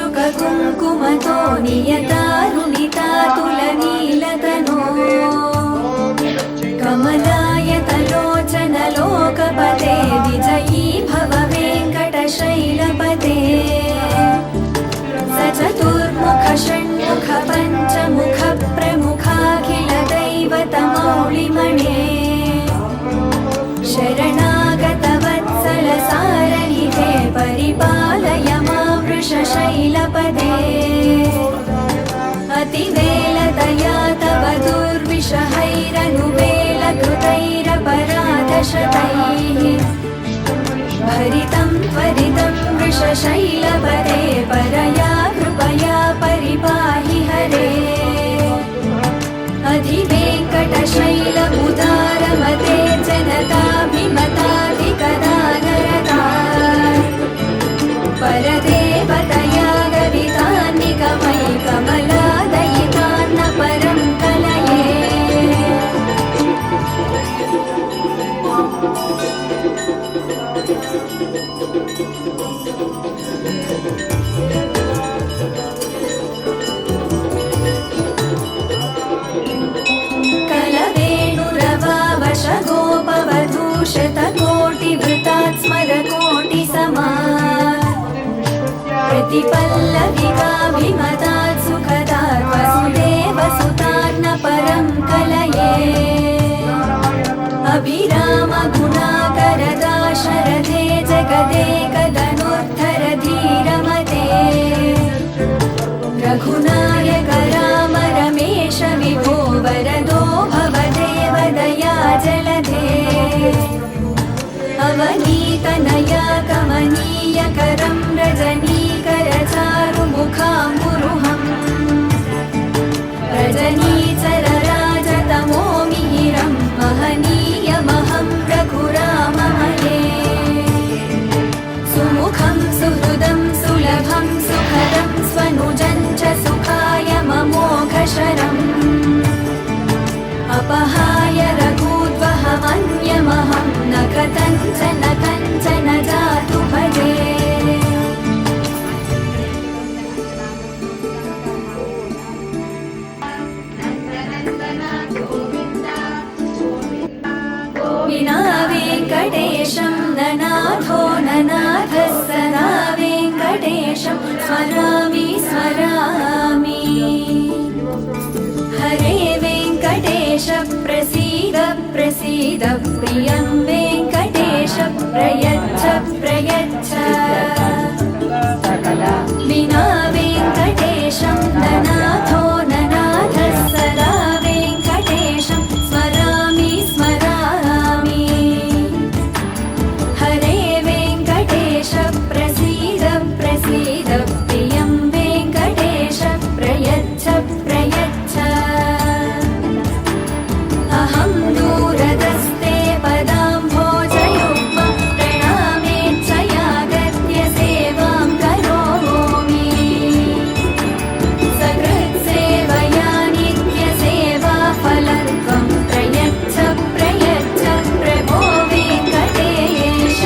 कमलाकुचोचुककुङ्कुमतो नियतारुणितातुलनीलतनो कमलायतलोचनलोकपते विजयी भव वेङ्कटशैलपते स चतुर्मुख षण्मुख पञ्चमुख प्रमुखाखिलदैवतमौलिमणे शरणागतवत्सलसारनिधे परिपालय मां वृषशैलपदे अतिवेलतया तव दुर्विषहैरनुवेलकृतैरपराधशतैः भरितं त्वरितं वृषशैलपदे परया कृपया परिपाहि हरे अधिवेङ्कटशैलमुदारमते जनताभिमताधिकदानरता परदेवतया गवितान्निगमयि कमलादयितान्न परं कलये गोपवधूशतकोटिवृतात् स्मरकोटिसमात् प्रतिपल्लविकाभिमतात् सुखदात् वसुदेवसुतान्न परं कलये अभिरामगुणाकरदाशरथे जगदेकधनुर्धर धीरमते रघुनायक राम रमेश विभो वरदो भवदेव दया जलधे अवनीतनया कमनीयकरं रजनीकरचारुमुखाम्बुरुहम् रजनीचरराजतमो मिहिरं महनीयमहं रघुराममहे सुमुखं सुहृदं सुलभं सुखदं स्वनुजं च सुखाय ममोघशरम् अपहाय रघूद्वहमन्यमहं न कथञ्चन जातु भजे विना वेङ्कटेशं ननाथो ननाथः सदा वेङ्कटेशं स्मरामि स्मरामि हरे वेङ्कटेश प्रसीद प्रसीद प्रियं वेङ्कटेश प्रयच्छ प्रयच्छ विना वेङ्कटेशं ननाथो ननाथः सदा वेङ्कटेशं स्मरामि स्मरामि हरे वेङ्कटेश प्रसीद प्रसीद प्रियं वेङ्कटेश प्रयच्छ प्रयच्छ अहं दूरदस्ते पदाम्भोजयुग्मं प्रणामेच्छयागत्य सेवां करोमि सकृत्सेवया नित्यसेवाफलत्वं प्रयच्छ प्रयच्छ प्रभो वेङ्कटेश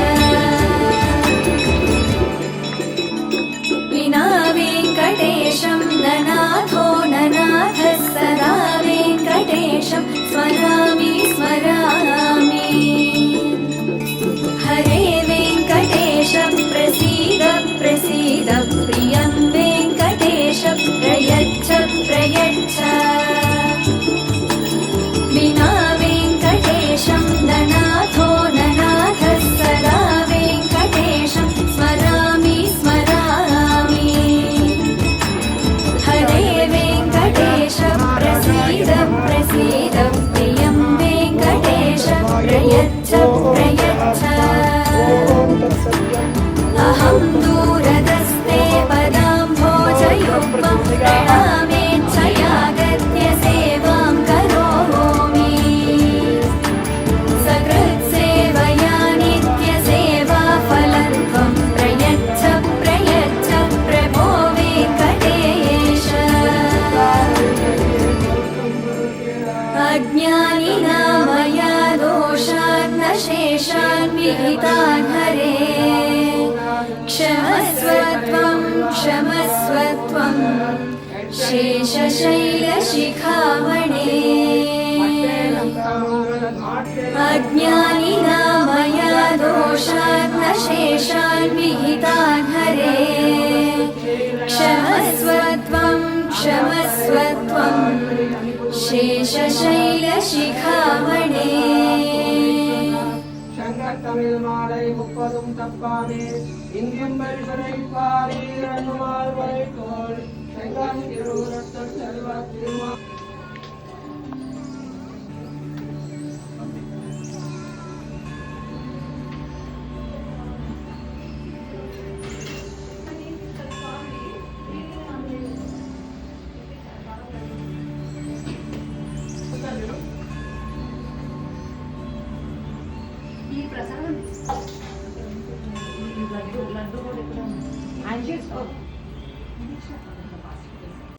विना वेङ्कटेशं ननाथो ननाथः सदा वेङ्कटेशं स्मरामि स्मरामि हरे वेङ्कटेश प्रसीद प्रसीद प्रियं वेङ्कटेश प्रयच्छ प्रयच्छ विना वेङ्कटेशं ननाथो ननाथः सदा वेङ्कटेशं स्मरामि स्मरामि हरे वेङ्कटेश प्रसीद प्रसीद प्रियं वेङ्कटेश प्रयच्छ प्रयच्छ अहं दूरदस्ते पदाम्भोजयुग्मं प्रणामेच्छयागत्य सेवां करोमि सकृत्सेवया नित्यसेवाफलत्वं प्रयच्छ प्रयच्छ प्रभो वेङ्कटेश अज्ञानिना विहितान् हरे क्षमस्व त्वं शेषशैलशिखामणे अज्ञानिना मया दोषान् न शेषान् विहितान् हरे क्षमस्व त्वं शेषशैलशिखामणे தமிழ் மாலை 30 தப்பாமே இந்தியம் பரிசனை பாரீரன் மால்வரை தோல் செங்கான் திருவுரத்த செல்வ திருமா ఈ ప్రసాదం లడ్డు కూడా ఇక్కడ ఆయన చేసుకో